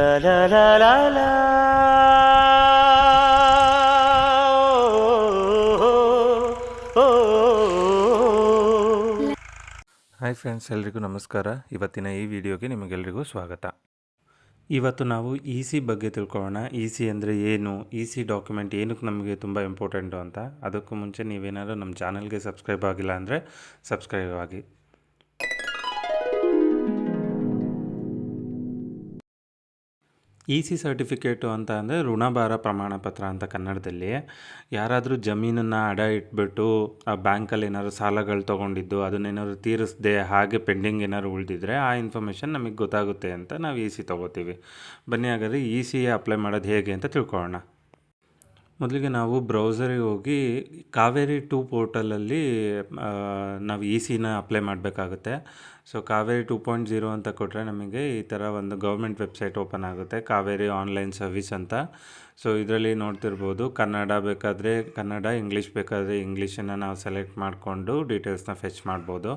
La la la la la. Hi friends, ಎಲ್ರಿಗೂ ನಮಸ್ಕಾರ. ಇವತ್ತಿನ ಈ ವಿಡಿಯೋಗೆ ನಿಮಗೆಲ್ರಿಗೂ ಸ್ವಾಗತ. ಇವತ್ತು ನಾವು ಇ ಸಿ ಬಗ್ಗೆ ತಿಳ್ಕೊಳ್ಳೋಣ. ಇ ಸಿ ಅಂದರೆ ಏನು, ಇ ಸಿ ಡಾಕ್ಯುಮೆಂಟ್ ಏನಕ್ಕೆ ನಮಗೆ ತುಂಬ ಇಂಪಾರ್ಟೆಂಟು ಅಂತ. ಅದಕ್ಕೂ ಮುಂಚೆ ನೀವೇನಾದರೂ ನಮ್ಮ ಚಾನಲ್ಗೆ ಸಬ್ಸ್ಕ್ರೈಬ್ ಆಗಿಲ್ಲ ಅಂದರೆ ಸಬ್ಸ್ಕ್ರೈಬ್ ಆಗಿ. ಇ ಸಿ ಸರ್ಟಿಫಿಕೇಟು ಅಂತ ಅಂದರೆ ಋಣಭಾರ ಪ್ರಮಾಣ ಪತ್ರ ಅಂತ ಕನ್ನಡದಲ್ಲಿ. ಯಾರಾದರೂ ಜಮೀನನ್ನು ಅಡ ಇಟ್ಬಿಟ್ಟು ಆ ಬ್ಯಾಂಕಲ್ಲಿ ಏನಾದ್ರು ಸಾಲಗಳು ತೊಗೊಂಡಿದ್ದು ಅದನ್ನೇನಾದ್ರು ತೀರಿಸದೆ ಹಾಗೆ ಪೆಂಡಿಂಗ್ ಏನಾದ್ರು ಉಳಿದಿದ್ರೆ ಆ ಇನ್ಫಾರ್ಮೇಷನ್ ನಮಗೆ ಗೊತ್ತಾಗುತ್ತೆ ಅಂತ ನಾವು ಇ ಸಿ ತೊಗೋತೀವಿ. ಬನ್ನಿ ಹಾಗಾದರೆ ಇ ಸಿ ಅಪ್ಲೈ ಮಾಡೋದು ಹೇಗೆ ಅಂತ ತಿಳ್ಕೊಳ್ಳೋಣ. ಮೊದಲಿಗೆ ನಾವು ಬ್ರೌಸರಿಗೆ ಹೋಗಿ ಕಾವೇರಿ 2 ಪೋರ್ಟಲಲ್ಲಿ ನಾವು ಇ ಸಿನ ಅಪ್ಲೈ ಮಾಡಬೇಕಾಗುತ್ತೆ. ಸೊ ಕಾವೇರಿ 2.0 ಅಂತ ಕೊಟ್ಟರೆ ನಮಗೆ ಈ ಥರ ಒಂದು ಗೌರ್ಮೆಂಟ್ ವೆಬ್ಸೈಟ್ ಓಪನ್ ಆಗುತ್ತೆ, ಕಾವೇರಿ ಆನ್ಲೈನ್ ಸರ್ವಿಸ್ ಅಂತ. ಸೊ ಇದರಲ್ಲಿ ನೋಡ್ತಿರ್ಬೋದು, ಕನ್ನಡ ಬೇಕಾದರೆ ಕನ್ನಡ, ಇಂಗ್ಲೀಷ್ ಬೇಕಾದರೆ ಇಂಗ್ಲೀಷನ್ನು ನಾವು ಸೆಲೆಕ್ಟ್ ಮಾಡಿಕೊಂಡು ಡೀಟೇಲ್ಸ್ನ ಫೆಚ್ ಮಾಡ್ಬೋದು.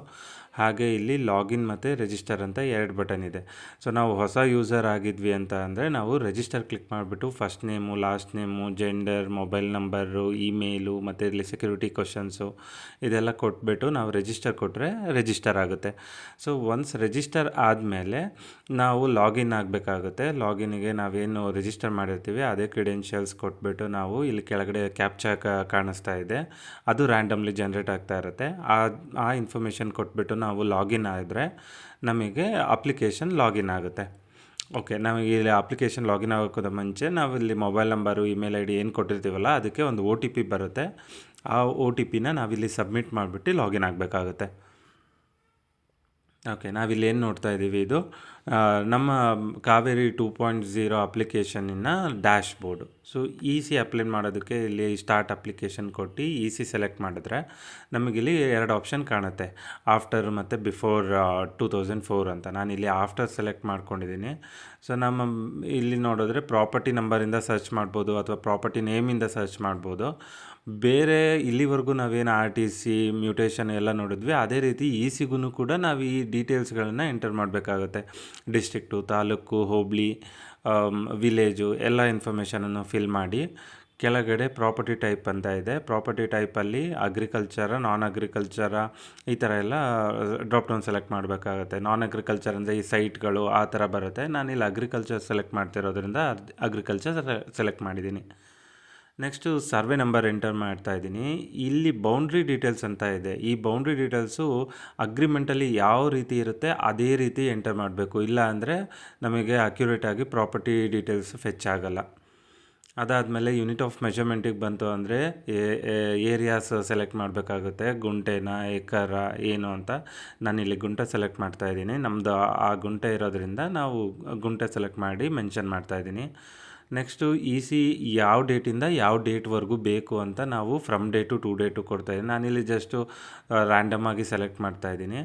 ಹಾಗೆ ಇಲ್ಲಿ ಲಾಗಿನ್ ಮತ್ತು ರಿಜಿಸ್ಟರ್ ಅಂತ 2 ಬಟನ್ ಇದೆ. ಸೊ ನಾವು ಹೊಸ ಯೂಸರ್ ಆಗಿದ್ವಿ ಅಂತ ಅಂದರೆ ನಾವು ರಿಜಿಸ್ಟರ್ ಕ್ಲಿಕ್ ಮಾಡಿಬಿಟ್ಟು first name, last name, gender, mobile number, email ಮತ್ತು ಇಲ್ಲಿ ಸೆಕ್ಯೂರಿಟಿ ಕ್ವಶನ್ಸು ಇದೆಲ್ಲ ಕೊಟ್ಬಿಟ್ಟು ನಾವು ರಿಜಿಸ್ಟರ್ ಕೊಟ್ಟರೆ ರಿಜಿಸ್ಟರ್ ಆಗುತ್ತೆ. ಸೊ ಒನ್ಸ್ ರಿಜಿಸ್ಟರ್ ಆದಮೇಲೆ ನಾವು ಲಾಗಿನ್ ಆಗಬೇಕಾಗುತ್ತೆ. ಲಾಗಿನ್ಗೆ ನಾವೇನು ರಿಜಿಸ್ಟರ್ ಮಾಡಿರ್ತೀವಿ ಅದೇ ಕ್ರೆಡೆನ್ಷಿಯಲ್ಸ್ ಕೊಟ್ಬಿಟ್ಟು ನಾವು ಇಲ್ಲಿ ಕೆಳಗಡೆ ಕ್ಯಾಪ್ಚಾ ಕಾಣಿಸ್ತಾ ಇದೆ, ಅದು ರ್ಯಾಂಡಮ್ಲಿ ಜನ್ರೇಟ್ ಆಗ್ತಾ ಇರುತ್ತೆ. ಆ ಇನ್ಫಾರ್ಮೇಷನ್ ಕೊಟ್ಬಿಟ್ಟು ನಾವು ಲಾಗಿನ್ ಆದರೆ ನಮಗೆ ಅಪ್ಲಿಕೇಶನ್ ಲಾಗಿನ್ ಆಗುತ್ತೆ. ಓಕೆ, ನಮಗೆ ಇಲ್ಲಿ ಅಪ್ಲಿಕೇಶನ್ ಲಾಗಿನ್ ಆಗೋಕ್ಕಿಂತ ಮುಂಚೆ ನಾವಿಲ್ಲಿ mobile number, email I D ಏನು ಕೊಟ್ಟಿರ್ತೀವಲ್ಲ ಅದಕ್ಕೆ ಒಂದು ಒ ಟಿ ಪಿ ಬರುತ್ತೆ. ಆ ಒ ಟಿ ಪಿನ ನಾವಿಲ್ಲಿ ಸಬ್ಮಿಟ್ ಮಾಡಿಬಿಟ್ಟು ಲಾಗಿನ್ ಆಗಬೇಕಾಗುತ್ತೆ. ಓಕೆ, ನಾವಿಲ್ಲಿ ಏನು ನೋಡ್ತಾ ಇದ್ದೀವಿ, ಇದು ನಮ್ಮ ಕಾವೇರಿ 2.0 ಅಪ್ಲಿಕೇಶನ್ನಿನ dashboard. So E C apply ಮಾಡೋದಕ್ಕೆ ಇಲ್ಲಿ ಸ್ಟಾರ್ಟ್ ಅಪ್ಲಿಕೇಶನ್ ಕೊಟ್ಟು ಇ ಸಿ ಸೆಲೆಕ್ಟ್ ಮಾಡಿದ್ರೆ ನಮಗಿಲ್ಲಿ 2 ಆಪ್ಷನ್ ಕಾಣುತ್ತೆ, ಆಫ್ಟರ್ ಮತ್ತು ಬಿಫೋರ್ 2004 ಅಂತ. ನಾನಿಲ್ಲಿ ಆಫ್ಟರ್ ಸೆಲೆಕ್ಟ್ ಮಾಡ್ಕೊಂಡಿದ್ದೀನಿ. ಸೊ ನಮ್ಮ ಇಲ್ಲಿ ನೋಡಿದ್ರೆ ಪ್ರಾಪರ್ಟಿ ನಂಬರಿಂದ ಸರ್ಚ್ ಮಾಡ್ಬೋದು ಅಥವಾ ಪ್ರಾಪರ್ಟಿ ನೇಮಿಂದ ಸರ್ಚ್ ಮಾಡ್ಬೋದು. ಬೇರೆ ಇಲ್ಲಿವರೆಗೂ ನಾವೇನು ಆರ್ ಟಿ ಸಿ ಮ್ಯೂಟೇಷನ್ ಎಲ್ಲ ನೋಡಿದ್ವಿ, ಅದೇ ರೀತಿ ಇ ಸಿಗೂ ಕೂಡ ನಾವು ಈ ಡೀಟೇಲ್ಸ್ಗಳನ್ನು ಎಂಟರ್ ಮಾಡಬೇಕಾಗುತ್ತೆ. ಡಿಸ್ಟ್ರಿಕ್ಟು, ತಾಲೂಕು, ಹೋಬಳಿ, ವಿಲೇಜು ಎಲ್ಲ ಇನ್ಫಾರ್ಮೇಷನನ್ನು ಫಿಲ್ ಮಾಡಿ ಕೆಳಗಡೆ ಪ್ರಾಪರ್ಟಿ ಟೈಪ್ ಅಂತ ಇದೆ. ಪ್ರಾಪರ್ಟಿ ಟೈಪಲ್ಲಿ ಅಗ್ರಿಕಲ್ಚರ, ನಾನ್ ಅಗ್ರಿಕಲ್ಚರ ಈ ಥರ ಎಲ್ಲ ಡ್ರಾಪ್ ಡೌನ್ ಸೆಲೆಕ್ಟ್ ಮಾಡಬೇಕಾಗುತ್ತೆ. ನಾನ್ ಅಗ್ರಿಕಲ್ಚರ್ ಅಂದರೆ ಈ ಸೈಟ್ಗಳು ಆ ಥರ ಬರುತ್ತೆ. ನಾನಿಲ್ಲಿ ಅಗ್ರಿಕಲ್ಚರ್ ಸೆಲೆಕ್ಟ್ ಮಾಡ್ತಿರೋದ್ರಿಂದ ಅಗ್ರಿಕಲ್ಚರ್ ಸೆಲೆಕ್ಟ್ ಮಾಡಿದ್ದೀನಿ. ನೆಕ್ಸ್ಟು ಸರ್ವೆ ನಂಬರ್ ಎಂಟರ್ ಮಾಡ್ತಾ ಇದ್ದೀನಿ. ಇಲ್ಲಿ ಬೌಂಡ್ರಿ ಡೀಟೇಲ್ಸ್ ಅಂತ ಇದೆ. ಈ ಬೌಂಡ್ರಿ ಡೀಟೇಲ್ಸು ಅಗ್ರಿಮೆಂಟಲ್ಲಿ ಯಾವ ರೀತಿ ಇರುತ್ತೆ ಅದೇ ರೀತಿ ಎಂಟರ್ ಮಾಡಬೇಕು, ಇಲ್ಲ ಅಂದರೆ ನಮಗೆ ಅಕ್ಯುರೇಟಾಗಿ ಪ್ರಾಪರ್ಟಿ ಡೀಟೇಲ್ಸ್ ಫೆಚ್ ಆಗಲ್ಲ. ಅದಾದಮೇಲೆ ಯೂನಿಟ್ ಆಫ್ ಮೆಷರ್ಮೆಂಟಿಗೆ ಬಂತು ಅಂದರೆ ಏರಿಯಾಸ್ ಸೆಲೆಕ್ಟ್ ಮಾಡಬೇಕಾಗುತ್ತೆ, ಗುಂಟೆನ, ಎಕರ ಏನು ಅಂತ. ನಾನಿಲ್ಲಿ ಗುಂಟೆ ಸೆಲೆಕ್ಟ್ ಮಾಡ್ತಾಯಿದ್ದೀನಿ. ನಮ್ಮದು ಆ ಗುಂಟೆ ಇರೋದ್ರಿಂದ ನಾವು ಗುಂಟೆ ಸೆಲೆಕ್ಟ್ ಮಾಡಿ ಮೆನ್ಷನ್ ಮಾಡ್ತಾಯಿದ್ದೀನಿ. ನೆಕ್ಸ್ಟು ಇ ಸಿ ಯಾವ ಡೇಟಿಂದ ಯಾವ ಡೇಟ್ವರೆಗೂ ಬೇಕು ಅಂತ ನಾವು ಫ್ರಮ್ ಡೇಟು ಟು ಡೇಟು ಕೊಡ್ತಾಯಿದ್ದೀನಿ. ನಾನಿಲ್ಲಿ ಜಸ್ಟು ರ್ಯಾಂಡಮ್ ಆಗಿ ಸೆಲೆಕ್ಟ್ ಮಾಡ್ತಾಯಿದ್ದೀನಿ.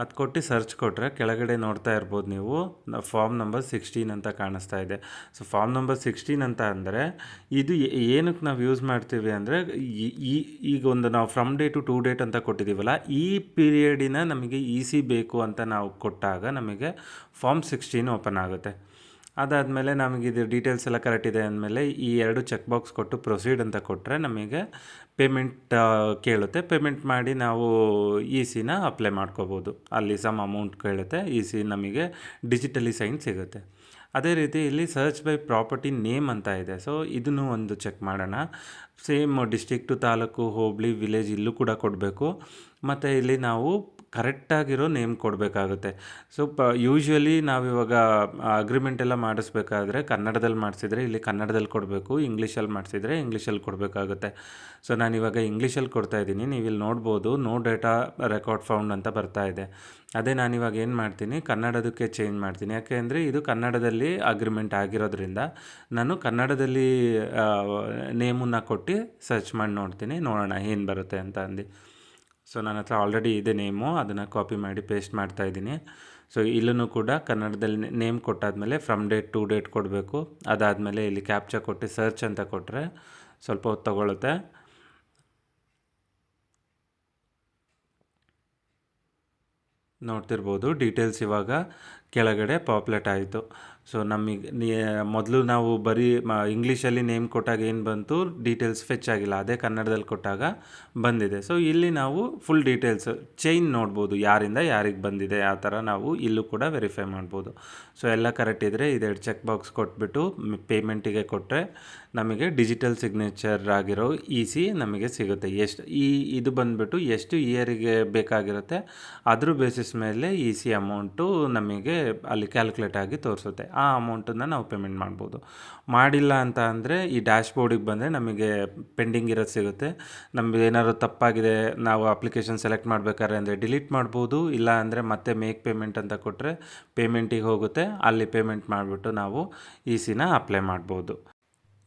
ಅದು ಕೊಟ್ಟು ಸರ್ಚ್ ಕೊಟ್ಟರೆ ಕೆಳಗಡೆ ನೋಡ್ತಾ ಇರ್ಬೋದು ನೀವು, ಫಾರ್ಮ್ ನಂಬರ್ 16 ಅಂತ ಕಾಣಿಸ್ತಾ ಇದೆ. ಸೊ ಫಾರ್ಮ್ ನಂಬರ್ 16 ಅಂತ ಅಂದರೆ ಇದು ಏನಕ್ಕೆ ನಾವು ಯೂಸ್ ಮಾಡ್ತೀವಿ ಅಂದರೆ ಈಗ ಒಂದು ನಾವು ಫ್ರಮ್ ಡೇ ಟು ಡೇಟ್ ಅಂತ ಕೊಟ್ಟಿದ್ದೀವಲ್ಲ, ಈ ಪೀರಿಯಡಿನ ನಮಗೆ ಇ ಸಿ ಬೇಕು ಅಂತ ನಾವು ಕೊಟ್ಟಾಗ ನಮಗೆ ಫಾರ್ಮ್ 16 ಓಪನ್ ಆಗುತ್ತೆ. ಅದಾದಮೇಲೆ ನಮಗಿದು ಡೀಟೇಲ್ಸ್ ಎಲ್ಲ ಕರೆಕ್ಟ್ ಇದೆ ಅಂದಮೇಲೆ ಈ 2 ಚೆಕ್ ಬಾಕ್ಸ್ ಕೊಟ್ಟು ಪ್ರೊಸೀಡ್ ಅಂತ ಕೊಟ್ಟರೆ ನಮಗೆ ಪೇಮೆಂಟ್ ಕೇಳುತ್ತೆ. ಪೇಮೆಂಟ್ ಮಾಡಿ ನಾವು ಇ ಸಿನ ಅಪ್ಲೈ ಮಾಡ್ಕೋಬೋದು. ಅಲ್ಲಿ ಸಮ್ ಅಮೌಂಟ್ ಕೇಳುತ್ತೆ, ಇ ಸಿ ನಮಗೆ ಡಿಜಿಟಲಿ ಸೈನ್ ಸಿಗುತ್ತೆ. ಅದೇ ರೀತಿ ಇಲ್ಲಿ ಸರ್ಚ್ ಬೈ ಪ್ರಾಪರ್ಟಿ ನೇಮ್ ಅಂತ ಇದೆ. ಸೊ ಇದನ್ನು ಒಂದು ಚೆಕ್ ಮಾಡೋಣ. ಸೇಮ್ ಡಿಸ್ಟ್ರಿಕ್ಟು, ತಾಲೂಕು, ಹೋಬಳಿ, ವಿಲೇಜ್ ಇಲ್ಲೂ ಕೂಡ ಕೊಡಬೇಕು. ಮತ್ತು ಇಲ್ಲಿ ನಾವು ಕರೆಕ್ಟಾಗಿರೋ ನೇಮ್ ಕೊಡಬೇಕಾಗುತ್ತೆ. ಸೊ ಯೂಶ್ವಲಿ ನಾವಿವಾಗ ಅಗ್ರಿಮೆಂಟ್ ಎಲ್ಲ ಮಾಡಿಸ್ಬೇಕಾದ್ರೆ ಕನ್ನಡದಲ್ಲಿ ಮಾಡಿಸಿದ್ರೆ ಇಲ್ಲಿ ಕನ್ನಡದಲ್ಲಿ ಕೊಡಬೇಕು, ಇಂಗ್ಲೀಷಲ್ಲಿ ಮಾಡಿಸಿದ್ರೆ ಇಂಗ್ಲೀಷಲ್ಲಿ ಕೊಡಬೇಕಾಗುತ್ತೆ. ಸೊ ನಾನಿವಾಗ ಇಂಗ್ಲೀಷಲ್ಲಿ ಕೊಡ್ತಾಯಿದ್ದೀನಿ. ನೀವಿಲ್ಲಿ ನೋಡ್ಬೋದು, ನೋ ಡೇಟಾ ರೆಕಾರ್ಡ್ ಫೌಂಡ್ ಅಂತ ಬರ್ತಾ ಇದೆ. ಅದೇ ನಾನಿವಾಗ ಏನು ಮಾಡ್ತೀನಿ, ಕನ್ನಡದಕ್ಕೆ ಚೇಂಜ್ ಮಾಡ್ತೀನಿ. ಯಾಕೆ ಅಂದರೆ ಇದು ಕನ್ನಡದಲ್ಲಿ ಅಗ್ರಿಮೆಂಟ್ ಆಗಿರೋದ್ರಿಂದ ನಾನು ಕನ್ನಡದಲ್ಲಿ ನೇಮನ್ನು ಕೊಟ್ಟು ಸರ್ಚ್ ಮಾಡಿ ನೋಡ್ತೀನಿ, ನೋಡೋಣ ಏನು ಬರುತ್ತೆ ಅಂತ ಅಂದು. ಸೊ ನನ್ನ ಹತ್ರ ಆಲ್ರೆಡಿ ಇದೆ ನೇಮು, ಅದನ್ನು ಕಾಪಿ ಮಾಡಿ ಪೇಸ್ಟ್ ಮಾಡ್ತಾಯಿದ್ದೀನಿ. ಸೊ ಇಲ್ಲೂ ಕೂಡ ಕನ್ನಡದಲ್ಲಿ ನೇಮ್ ಕೊಟ್ಟಾದಮೇಲೆ ಫ್ರಮ್ ಡೇಟ್ ಟು ಡೇಟ್ ಕೊಡಬೇಕು. ಅದಾದಮೇಲೆ ಇಲ್ಲಿ ಕ್ಯಾಪ್ಚಾ ಕೊಟ್ಟು ಸರ್ಚ್ ಅಂತ ಕೊಟ್ಟರೆ ಸ್ವಲ್ಪ ಹೊತ್ತು ತೊಗೊಳುತ್ತೆ. ನೋಡ್ತಿರ್ಬೋದು ಡೀಟೇಲ್ಸ್ ಇವಾಗ ಕೆಳಗಡೆ ಪಾಪ್ಯುಲೇಟ್ ಆಯಿತು. ಸೊ ನಮಗೆ ಮೊದಲು ನಾವು ಬರೀ ಇಂಗ್ಲೀಷಲ್ಲಿ ನೇಮ್ ಕೊಟ್ಟಾಗ ಏನು ಬಂತು, ಡೀಟೇಲ್ಸ್ ಫೆಚ್ ಆಗಿಲ್ಲ. ಅದೇ ಕನ್ನಡದಲ್ಲಿ ಕೊಟ್ಟಾಗ ಬಂದಿದೆ. ಸೊ ಇಲ್ಲಿ ನಾವು ಫುಲ್ ಡೀಟೇಲ್ಸ್ ಚೈನ್ ನೋಡ್ಬೋದು, ಯಾರಿಂದ ಯಾರಿಗೆ ಬಂದಿದೆ, ಆ ಥರ ನಾವು ಇಲ್ಲೂ ಕೂಡ ವೆರಿಫೈ ಮಾಡ್ಬೋದು. ಸೊ ಎಲ್ಲ ಕರೆಕ್ಟ್ ಇದ್ದರೆ ಇದೆರಡು ಚೆಕ್ ಬಾಕ್ಸ್ ಕೊಟ್ಬಿಟ್ಟು ಪೇಮೆಂಟಿಗೆ ಕೊಟ್ಟರೆ ನಮಗೆ ಡಿಜಿಟಲ್ ಸಿಗ್ನೇಚರ್ ಆಗಿರೋ ನಮಗೆ ಸಿಗುತ್ತೆ. ಇದು ಬಂದುಬಿಟ್ಟು ಎಷ್ಟು ಇಯರಿಗೆ ಬೇಕಾಗಿರುತ್ತೆ ಅದ್ರ ಬೇಸಿಸ್ ಮೇಲೆ ಅಮೌಂಟು ನಮಗೆ ಅಲ್ಲಿ ಕ್ಯಾಲ್ಕುಲೇಟ್ ಆಗಿ ತೋರಿಸುತ್ತೆ. ಆ ಅಮೌಂಟನ್ನು ನಾವು ಪೇಮೆಂಟ್ ಮಾಡ್ಬೋದು. ಮಾಡಿಲ್ಲ ಅಂತ ಅಂದರೆ ಈ ಡ್ಯಾಶ್ ಬೋರ್ಡಿಗೆ ಬಂದರೆ ನಮಗೆ ಪೆಂಡಿಂಗ್ ಇರೋದು ಸಿಗುತ್ತೆ. ನಮಗೆ ಏನಾದ್ರು ತಪ್ಪಾಗಿದೆ, ನಾವು ಅಪ್ಲಿಕೇಶನ್ ಸೆಲೆಕ್ಟ್ ಮಾಡಬೇಕಾದ್ರೆ ಅಂದರೆ ಡಿಲೀಟ್ ಮಾಡ್ಬೋದು. ಇಲ್ಲ ಅಂದರೆ ಮತ್ತೆ ಮೇಕ್ ಪೇಮೆಂಟ್ ಅಂತ ಕೊಟ್ಟರೆ ಪೇಮೆಂಟಿಗೆ ಹೋಗುತ್ತೆ. ಅಲ್ಲಿ ಪೇಮೆಂಟ್ ಮಾಡಿಬಿಟ್ಟು ನಾವು ಅಪ್ಲೈ ಮಾಡ್ಬೋದು.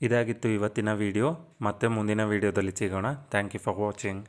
ಇದಾಗಿತ್ತು ಇವತ್ತಿನ ವಿಡಿಯೋ. ಮತ್ತೆ ಮುಂದಿನ ವಿಡಿಯೋದಲ್ಲಿ ಸಿಗೋಣ. Thank you for watching.